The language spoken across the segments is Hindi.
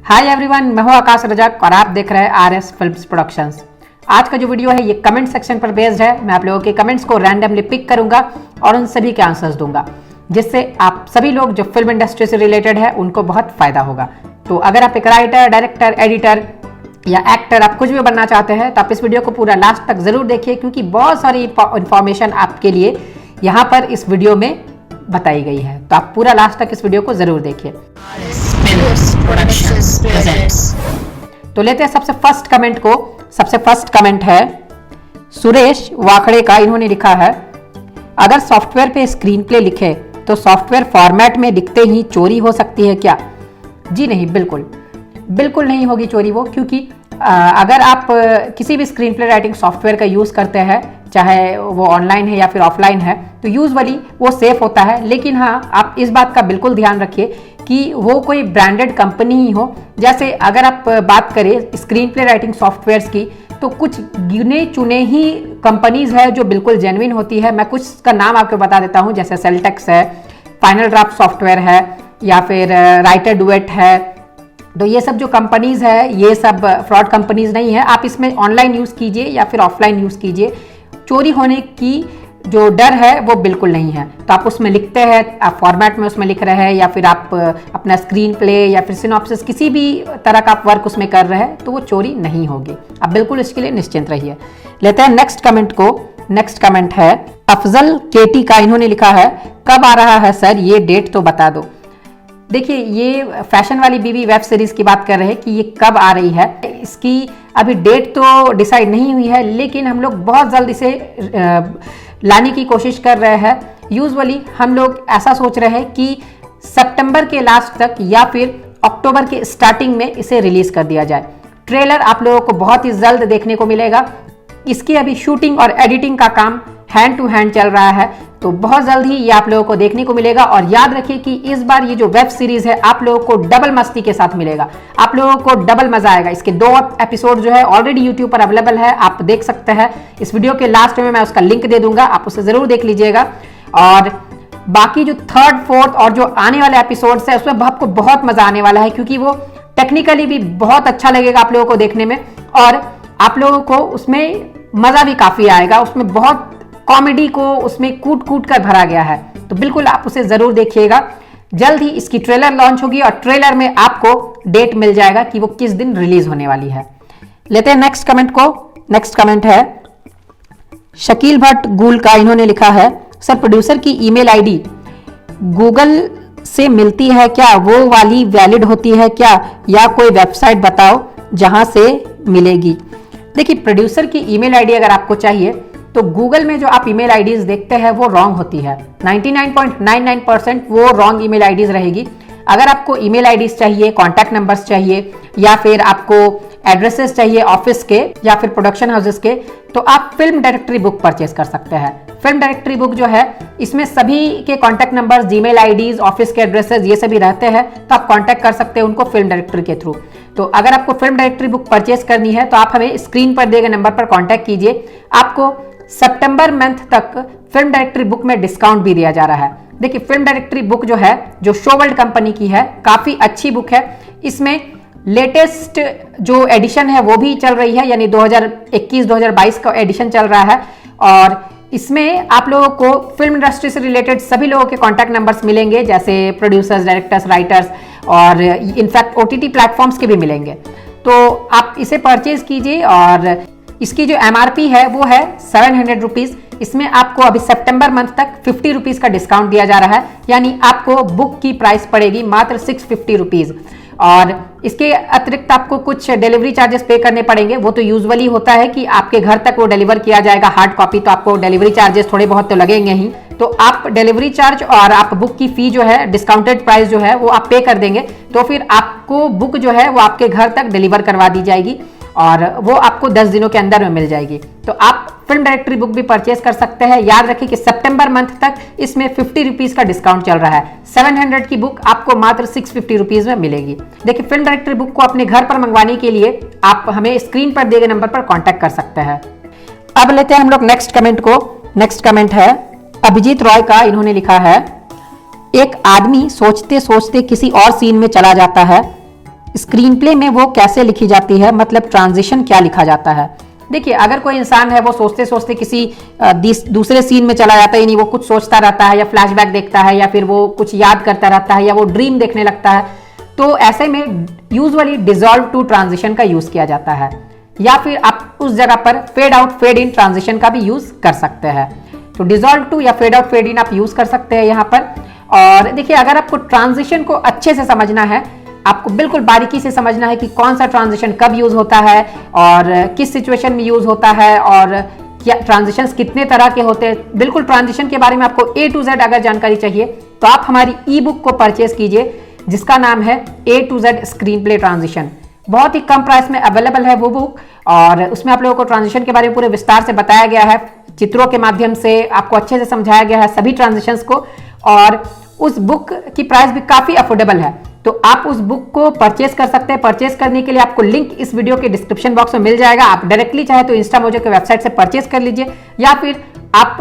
हाय एवरीवन, मैं हूं आकाश रजक और आप देख रहे हैं आरएस फिल्म्स प्रोडक्शंस। आज का जो वीडियो है ये कमेंट सेक्शन पर बेस्ड है। मैं आप लोगों के कमेंट्स को रैंडमली पिक करूंगा और उन सभी के आंसर्स दूंगा, जिससे आप सभी लोग जो फिल्म इंडस्ट्री से रिलेटेड है उनको बहुत फायदा होगा। तो अगर आप एक राइटर, डायरेक्टर, एडिटर या एक्टर, आप कुछ भी बनना चाहते हैं तो आप इस वीडियो को पूरा लास्ट तक जरूर देखिए, क्योंकि बहुत सारी इंफॉर्मेशन आपके लिए यहाँ पर इस वीडियो में बताई गई है। तो आप पूरा लास्ट तक इस वीडियो को जरूर देखिए। तो लेते हैं सबसे फर्स्ट कमेंट को। सबसे फर्स्ट कमेंट है सुरेश वाखड़े का। इन्होंने लिखा है, अगर सॉफ्टवेयर पे स्क्रीन प्ले लिखे तो सॉफ्टवेयर फॉर्मेट में लिखते ही चोरी हो सकती है क्या? जी नहीं, बिल्कुल नहीं होगी चोरी वो, क्योंकि अगर आप किसी भी स्क्रीन प्ले राइटिंग सॉफ्टवेयर का यूज़ करते हैं, चाहे वो ऑनलाइन है या फिर ऑफलाइन है, तो यूजुअली वो सेफ होता है। लेकिन हाँ, आप इस बात का बिल्कुल ध्यान रखिए कि वो कोई ब्रांडेड कंपनी ही हो। जैसे अगर आप बात करें स्क्रीन प्ले राइटिंग सॉफ्टवेयर्स की, तो कुछ गिने चुने ही कंपनीज है जो बिल्कुल जेन्युइन होती है। मैं कुछ का नाम आपको बता देता हूँ, जैसे सेल्टेक्स है, फाइनल ड्राफ्ट सॉफ्टवेयर है, या फिर राइटर डुएट है। तो ये सब जो कंपनीज है ये सब फ्रॉड कंपनीज नहीं है। आप इसमें ऑनलाइन यूज़ कीजिए या फिर ऑफलाइन यूज़ कीजिए, चोरी होने की जो डर है वो बिल्कुल नहीं है। तो आप उसमें लिखते हैं, आप फॉर्मेट में उसमें लिख रहे हैं, या फिर आप अपना स्क्रीन प्ले या फिर सिनॉप्सिस किसी भी तरह का आप वर्क उसमें कर रहे हैं, तो वो चोरी नहीं होगी। आप बिल्कुल इसके लिए निश्चिंत रहिए। लेते हैं नेक्स्ट कमेंट को। नेक्स्ट कमेंट है अफजल केटी का। इन्होंने लिखा है, कब आ रहा है सर, ये डेट तो बता दो। देखिए, ये फैशन वाली बीवी वेब सीरीज की बात कर रहे हैं कि ये कब आ रही है। इसकी अभी डेट तो डिसाइड नहीं हुई है, लेकिन हम लोग बहुत जल्द इसे लाने की कोशिश कर रहे हैं। यूजुअली हम लोग ऐसा सोच रहे हैं कि सितंबर के लास्ट तक या फिर अक्टूबर के स्टार्टिंग में इसे रिलीज कर दिया जाए। ट्रेलर आप लोगों को बहुत ही जल्द देखने को मिलेगा। इसकी अभी शूटिंग और एडिटिंग का काम हैंड टू हैंड चल रहा है, तो बहुत जल्द ही ये आप लोगों को देखने को मिलेगा। और याद रखिए कि इस बार ये जो वेब सीरीज है आप लोगों को डबल मस्ती के साथ मिलेगा। आप लोगों को डबल मजा आएगा। इसके 2 एपिसोड जो है ऑलरेडी यूट्यूब पर अवेलेबल है, आप देख सकते हैं। इस वीडियो के लास्ट में मैं उसका लिंक दे दूंगा, आप उसे जरूर देख लीजिएगा। और बाकी जो 3rd, 4th और जो आने वाले एपिसोड्स है उसमें आपको बहुत मजा आने वाला है, क्योंकि वो टेक्निकली भी बहुत अच्छा लगेगा आप लोगों को देखने में, और आप लोगों को उसमें मजा भी काफी आएगा। उसमें बहुत कॉमेडी को उसमें कूट कर भरा गया है, तो बिल्कुल आप उसे जरूर देखिएगा। जल्द ही इसकी ट्रेलर लॉन्च होगी और ट्रेलर में आपको डेट मिल जाएगा कि वो किस दिन रिलीज होने वाली है। लेते हैं नेक्स्ट कमेंट को। नेक्स्ट कमेंट है शकील भट्ट गुल का। इन्होंने लिखा है, सर प्रोड्यूसर की ईमेल आईडी गूगल से मिलती है क्या? वो वाली वैलिड होती है क्या? या कोई वेबसाइट बताओ जहां से मिलेगी। देखिए, प्रोड्यूसर की ईमेल आईडी अगर आपको चाहिए तो गूगल में जो आप ईमेल आईडीज देखते हैं वो रॉन्ग होती है। 99.99% वो रॉन्ग ईमेल आईडीज रहेगी। अगर आपको ईमेल आईडीज चाहिए, कॉन्टैक्ट नंबर्स चाहिए, या फिर आपको एड्रेसेस चाहिए ऑफिस के या फिर प्रोडक्शन हाउसेस के, तो आप फिल्म डायरेक्टरी बुक परचेज कर सकते हैं। फिल्म डायरेक्टरी बुक जो है इसमें सभी के contact numbers, Gmail IDs, office के एड्रेसेस ये सभी रहते हैं, तो आप कॉन्टैक्ट कर सकते हैं उनको फिल्म डायरेक्टरी के थ्रू। तो अगर आपको फिल्म डायरेक्टरी बुक परचेज करनी है तो आप हमें स्क्रीन पर दिए गए नंबर पर कॉन्टैक्ट कीजिए। आपको सितंबर मंथ तक फिल्म डायरेक्टरी बुक में डिस्काउंट भी दिया जा रहा है। देखिए, फिल्म डायरेक्टरी बुक जो है, जो शो वर्ल्ड कंपनी की है, काफी अच्छी बुक है। इसमें लेटेस्ट जो एडिशन है वो भी चल रही है, यानी 2021-2022 का एडिशन चल रहा है। और इसमें आप लोगों को फिल्म इंडस्ट्री से रिलेटेड सभी लोगों के कॉन्टैक्ट नंबर्स मिलेंगे, जैसे प्रोड्यूसर्स, डायरेक्टर्स, राइटर्स, और इनफैक्ट OTT प्लेटफॉर्म्स के भी मिलेंगे। तो आप इसे परचेज कीजिए। और इसकी जो MRP है वो है 700 रुपीज। इसमें आपको अभी सितंबर मंथ तक 50 रुपीज का डिस्काउंट दिया जा रहा है, यानी आपको बुक की प्राइस पड़ेगी मात्र 650 रुपीज। और इसके अतिरिक्त आपको कुछ डिलीवरी चार्जेस पे करने पड़ेंगे। वो तो यूजुअली होता है कि आपके घर तक वो डिलीवर किया जाएगा हार्ड कॉपी, तो आपको डिलीवरी चार्जेस थोड़े बहुत तो लगेंगे ही। तो आप डिलीवरी चार्ज और आप बुक की फी जो है, डिस्काउंटेड प्राइस जो है वो आप पे कर देंगे, तो फिर आपको बुक जो है वो आपके घर तक डिलीवर करवा दी जाएगी और वो आपको 10 दिनों के अंदर में मिल जाएगी। तो आप फिल्म डायरेक्टरी बुक भी परचेज कर सकते हैं। याद रखिए कि सितंबर मंथ तक इसमें 50 रुपीज का डिस्काउंट चल रहा है। 700 की बुक आपको मात्र 650 रुपीज में मिलेगी। देखिए, फिल्म डायरेक्टरी बुक को अपने घर पर मंगवाने के लिए आप हमें स्क्रीन पर दिए गए नंबर पर कॉन्टैक्ट कर सकते हैं। अब लेते हैं हम लोग नेक्स्ट कमेंट को। नेक्स्ट कमेंट है अभिजीत रॉय का। इन्होंने लिखा है, एक आदमी सोचते सोचते किसी और सीन में चला जाता है स्क्रीन प्ले में वो कैसे लिखी जाती है, मतलब ट्रांजिशन क्या लिखा जाता है। देखिए, अगर कोई इंसान है वो सोचते सोचते किसी दूसरे सीन में चला जाता है, यानी वो कुछ सोचता रहता है या फ्लैशबैक देखता है या फिर वो कुछ याद करता रहता है या वो ड्रीम देखने लगता है, तो ऐसे में यूजुअली डिसॉल्व टू ट्रांजिशन का यूज किया जाता है, या फिर आप उस जगह पर fade out fade in transition का भी यूज कर सकते हैं। तो डिसॉल्व टू या फेड आउट फेड इन आप यूज कर सकते हैं यहाँ पर। और देखिए, अगर आपको ट्रांजिशन को अच्छे से समझना है, आपको बिल्कुल बारीकी से समझना है कि कौन सा ट्रांजिशन कब यूज होता है और किस सिचुएशन में यूज होता है और क्या ट्रांजिशंस कितने तरह के होते हैं, बिल्कुल ट्रांजिशन के बारे में आपको A to Z अगर जानकारी चाहिए तो आप हमारी ई बुक को परचेज कीजिए, जिसका नाम है A to Z screen play transition. बहुत ही कम प्राइस में अवेलेबल है वो बुक, और उसमें आप लोगों को ट्रांजिशन के बारे में पूरे विस्तार से बताया गया है, चित्रों के माध्यम से आपको अच्छे से समझाया गया है सभी ट्रांजिशंस को, और उस बुक की प्राइस भी काफी अफोर्डेबल है। तो आप उस बुक को परचेज कर सकते हैं। परचेज करने के लिए आपको लिंक इस वीडियो के डिस्क्रिप्शन बॉक्स में मिल जाएगा। आप डायरेक्टली चाहे तो इंस्टामोजो के वेबसाइट से परचेज कर लीजिए, या फिर आप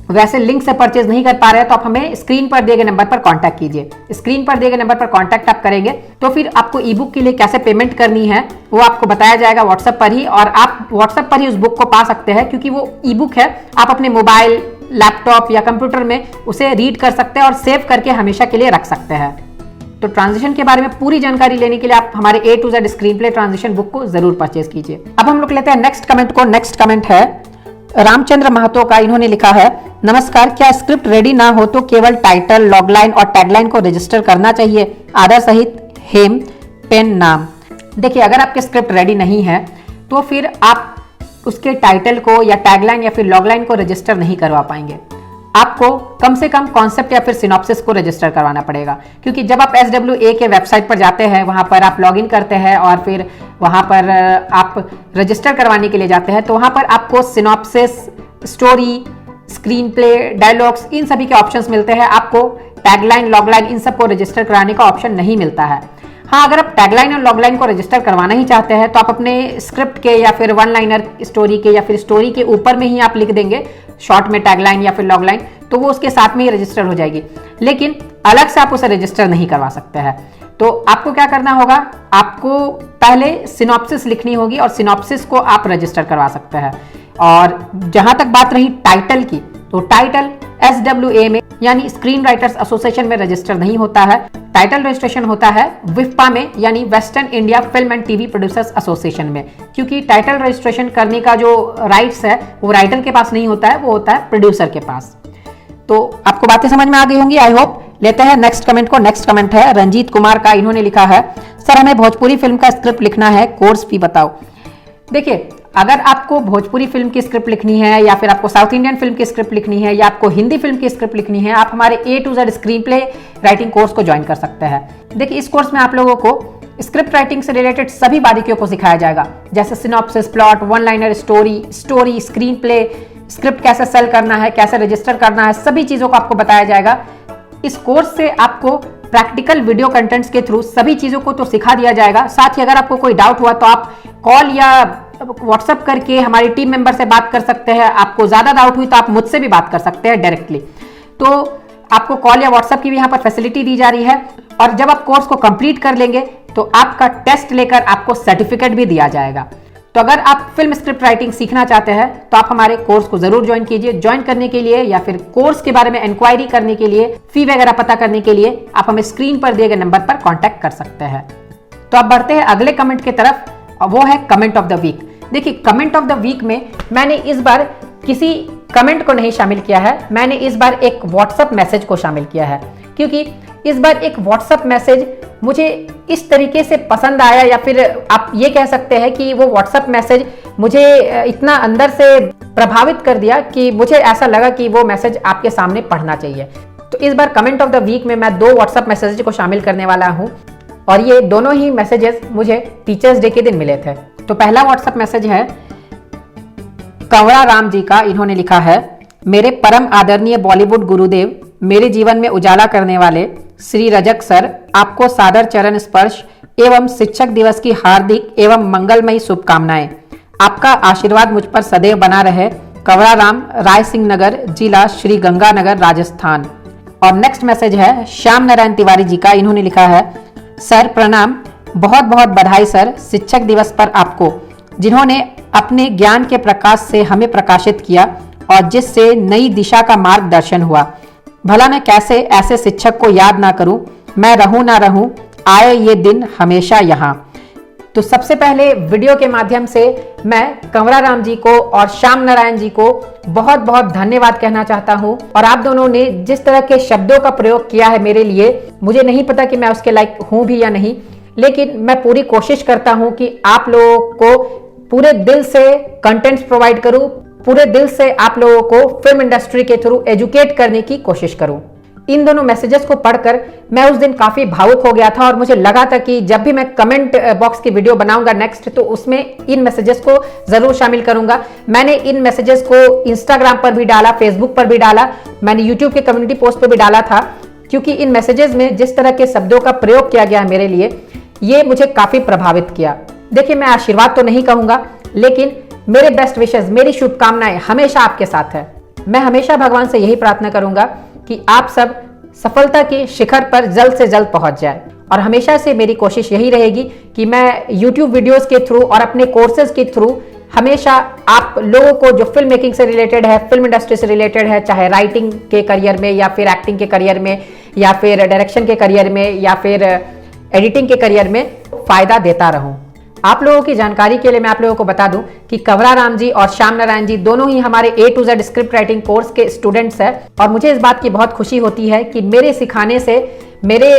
वैसे लिंक से परचेज नहीं कर पा रहे हैं तो आप हमें स्क्रीन पर दिए गए नंबर पर कांटेक्ट कीजिए। स्क्रीन पर दिए गए नंबर पर कांटेक्ट आप करेंगे तो फिर आपको ई बुक के लिए कैसे पेमेंट करनी है वो आपको बताया जाएगा व्हाट्सएप पर ही, और आप व्हाट्सएप पर ही उस बुक को पा सकते हैं, क्योंकि वो ई बुक है। आप अपने मोबाइल, लैपटॉप या कंप्यूटर में उसे रीड कर सकते हैं और सेव करके हमेशा के लिए रख सकते हैं। तो ट्रांजिशन के बारे में पूरी जानकारी लेने के लिए आप हमारे A to Z screen play transition book को जरूर परचेज कीजिए। अब हम लोग लेते हैं नेक्स्ट कमेंट को। नेक्स्ट कमेंट है रामचंद्र महतो का। इन्होंने लिखा है, नमस्कार, क्या स्क्रिप्ट रेडी ना हो तो केवल टाइटल, लॉगलाइन और टैगलाइन को रजिस्टर करना चाहिए, आदर सहित हेम पेन नाम। देखिए, अगर आपके स्क्रिप्ट रेडी नहीं है तो फिर आप उसके टाइटल को या टैगलाइन या फिर लॉगलाइन को रजिस्टर नहीं करवा पाएंगे। आपको कम से कम कॉन्सेप्ट या फिर सिनॉप्सिस को रजिस्टर करवाना पड़ेगा, क्योंकि जब आप SWA के वेबसाइट पर जाते हैं, वहां पर आप लॉगिन करते हैं और फिर वहां पर आप रजिस्टर करवाने के लिए जाते हैं, तो वहां पर आपको synopsis, story, screen play, dialogues, इन सभी के ऑप्शंस मिलते हैं। आपको टैगलाइन, लॉगलाइन इन सब को रजिस्टर कराने का ऑप्शन नहीं मिलता है। हाँ, अगर आप टैगलाइन और लॉगलाइन को रजिस्टर करवाना ही चाहते हैं तो आप अपने स्क्रिप्ट के या फिर वन लाइनर स्टोरी के या फिर स्टोरी के ऊपर में ही आप लिख देंगे शॉर्ट में टैगलाइन या फिर लॉगलाइन, तो वो उसके साथ में ही रजिस्टर हो जाएगी। लेकिन अलग से आप उसे रजिस्टर नहीं करवा सकते हैं। तो आपको क्या करना होगा, आपको पहले सिनॉप्सिस लिखनी होगी और सिनॉप्सिस को आप रजिस्टर करवा सकते हैं। और जहां तक बात रही टाइटल की, तो टाइटल SWA में यानी स्क्रीन राइटर्स एसोसिएशन में रजिस्टर नहीं होता है। टाइटल रजिस्ट्रेशन होता है विफ्पा में, यानी western India film and TV producers association में, क्योंकि टाइटल रजिस्ट्रेशन करने का जो राइट्स है वो राइटर के पास नहीं होता है, वो होता है प्रोड्यूसर के पास। तो आपको बातें समझ में आ गई होंगी, आई होप। लेते हैं नेक्स्ट कमेंट को। नेक्स्ट कमेंट है रंजीत कुमार का। इन्होंने लिखा है, सर हमें भोजपुरी फिल्म का स्क्रिप्ट लिखना है, कोर्स फी बताओ। देखिए, अगर आपको भोजपुरी फिल्म की स्क्रिप्ट लिखनी है या फिर आपको साउथ इंडियन फिल्म की स्क्रिप्ट लिखनी है या आपको हिंदी फिल्म की स्क्रिप्ट लिखनी है, आप हमारे A to Z screen play writing course को ज्वाइन कर सकते हैं। देखिए, इस कोर्स में आप लोगों को स्क्रिप्ट राइटिंग से रिलेटेड सभी बारीकियों को सिखाया जाएगा, जैसे synopsis, plot, one liner story, screen play, script कैसे सेल करना है, कैसे रजिस्टर करना है, सभी चीजों को आपको बताया जाएगा। इस कोर्स से आपको प्रैक्टिकल वीडियो कंटेंट्स के थ्रू सभी चीजों को तो सिखा दिया जाएगा। साथ ही अगर आपको कोई डाउट हुआ तो आप कॉल या व्हाट्सएप करके हमारी टीम मेंबर से बात कर सकते हैं। आपको ज्यादा डाउट हुई तो आप मुझसे भी बात कर सकते हैं डायरेक्टली। तो आपको कॉल या व्हाट्सएप की भी यहाँ पर फैसिलिटी दी जा रही है। और जब आप कोर्स को कंप्लीट कर लेंगे तो आपका टेस्ट लेकर आपको सर्टिफिकेट भी दिया जाएगा। तो अगर आप फिल्म स्क्रिप्ट राइटिंग सीखना चाहते हैं तो आप हमारे कोर्स को जरूर ज्वाइन कीजिए। ज्वाइन करने के लिए या फिर कोर्स के बारे में इंक्वायरी करने के लिए, फी वगैरह पता करने के लिए आप हमें स्क्रीन पर दिए गए नंबर पर कांटेक्ट कर सकते हैं। तो अब बढ़ते हैं अगले कमेंट की तरफ, वो है कमेंट ऑफ द वीक। देखिए, कमेंट ऑफ द वीक में मैंने इस बार किसी कमेंट को नहीं शामिल किया है, मैंने इस बार एक व्हाट्सएप मैसेज को शामिल किया है, क्योंकि इस बार एक व्हाट्सएप मैसेज मुझे इस तरीके से पसंद आया, या फिर आप ये कह सकते हैं कि वो व्हाट्सएप मैसेज मुझे इतना अंदर से प्रभावित कर दिया कि मुझे ऐसा लगा कि वो मैसेज आपके सामने पढ़ना चाहिए। तो इस बार कमेंट ऑफ द वीक में मैं 2 व्हाट्सएप मैसेज को शामिल करने वाला हूँ, और ये दोनों ही मैसेजेस मुझे टीचर्स डे के दिन मिले थे। तो पहला व्हाट्सएप मैसेज है कंवरा राम जी का। इन्होंने लिखा है, मेरे परम आदरणीय बॉलीवुड गुरुदेव, मेरे जीवन में उजाला करने वाले श्री रजक सर, आपको सादर चरण स्पर्श एवं शिक्षक दिवस की हार्दिक एवं मंगलमयी शुभकामनाएं। आपका आशीर्वाद मुझ पर सदैव बना रहे। कंवरा राम, राय सिंह नगर, जिला श्री गंगानगर, राजस्थान। और नेक्स्ट मैसेज है श्याम नारायण तिवारी जी का। इन्होंने लिखा है, सर प्रणाम, बहुत बहुत बधाई सर शिक्षक दिवस पर आपको, जिन्होंने अपने ज्ञान के प्रकाश से हमें प्रकाशित किया और जिससे नई दिशा का मार्गदर्शन हुआ। भला मैं कैसे ऐसे शिक्षक को याद ना करूं, मैं रहूं ना रहूं, आए ये दिन हमेशा यहाँ। तो सबसे पहले वीडियो के माध्यम से मैं कंवरा राम जी को और श्याम नारायण जी को बहुत बहुत धन्यवाद कहना चाहता हूं। और आप दोनों ने जिस तरह के शब्दों का प्रयोग किया है मेरे लिए, मुझे नहीं पता कि मैं उसके लायक हूं भी या नहीं, लेकिन मैं पूरी कोशिश करता हूं कि आप लोगों को पूरे दिल से कंटेंट्स प्रोवाइड करूं, पूरे दिल से आप लोगों को फिल्म इंडस्ट्री के थ्रू एजुकेट करने की कोशिश करूं। इन दोनों मैसेजेस को पढ़कर मैं उस दिन काफी भावुक हो गया था और मुझे लगा था कि जब भी मैं कमेंट बॉक्स की वीडियो बनाऊंगा नेक्स्ट, तो उसमें इन मैसेजेस को जरूर शामिल करूंगा। मैंने इन मैसेजेस को इंस्टाग्राम पर भी डाला, फेसबुक पर भी डाला, मैंने यूट्यूब के कम्युनिटी पोस्ट पर भी डाला था, क्योंकि इन मैसेजेस में जिस तरह के शब्दों का प्रयोग किया गया है मेरे लिए, ये मुझे काफी प्रभावित किया। देखिए, मैं आशीर्वाद तो नहीं कहूंगा, लेकिन मेरे बेस्ट विशेस, मेरी शुभकामनाएं हमेशा आपके साथ है। मैं हमेशा भगवान से यही प्रार्थना करूंगा कि आप सब सफलता के शिखर पर जल्द से जल्द पहुंच जाए। और हमेशा से मेरी कोशिश यही रहेगी कि मैं YouTube वीडियोस के थ्रू और अपने कोर्सेज के थ्रू हमेशा आप लोगों को जो फिल्म मेकिंग से रिलेटेड है, फिल्म इंडस्ट्री से रिलेटेड है, चाहे राइटिंग के करियर में या फिर एक्टिंग के करियर में या फिर डायरेक्शन के करियर में या फिर एडिटिंग के करियर में फायदा देता रहूं। आप लोगों की जानकारी के लिए मैं आप लोगों को बता दूं कि कंवरा राम जी और श्याम नारायण जी दोनों ही हमारे A to Z script writing course के स्टूडेंट्स हैं। और मुझे इस बात की बहुत खुशी होती है कि मेरे सिखाने से, मेरे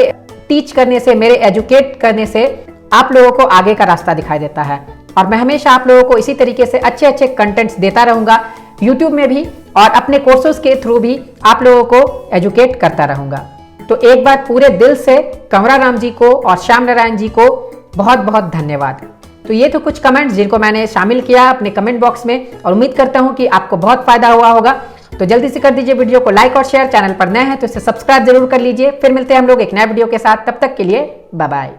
टीच करने से, मेरे एजुकेट करने से आप लोगों को आगे का रास्ता दिखाई देता है। और मैं हमेशा आप लोगों को इसी तरीके से अच्छे अच्छे कंटेंट्स देता रहूंगा, यूट्यूब में भी और अपने कोर्सेज के थ्रू भी आप लोगों को एजुकेट करता रहूंगा। तो एक बार पूरे दिल से कंवरा राम जी को और श्याम नारायण जी को बहुत बहुत धन्यवाद। तो ये तो कुछ कमेंट्स जिनको मैंने शामिल किया अपने कमेंट बॉक्स में, और उम्मीद करता हूं कि आपको बहुत फायदा हुआ होगा। तो जल्दी से कर दीजिए वीडियो को लाइक और शेयर, चैनल पर नए हैं तो इसे सब्सक्राइब जरूर कर लीजिए। फिर मिलते हैं हम लोग एक नए वीडियो के साथ, तब तक के लिए बाय बाय।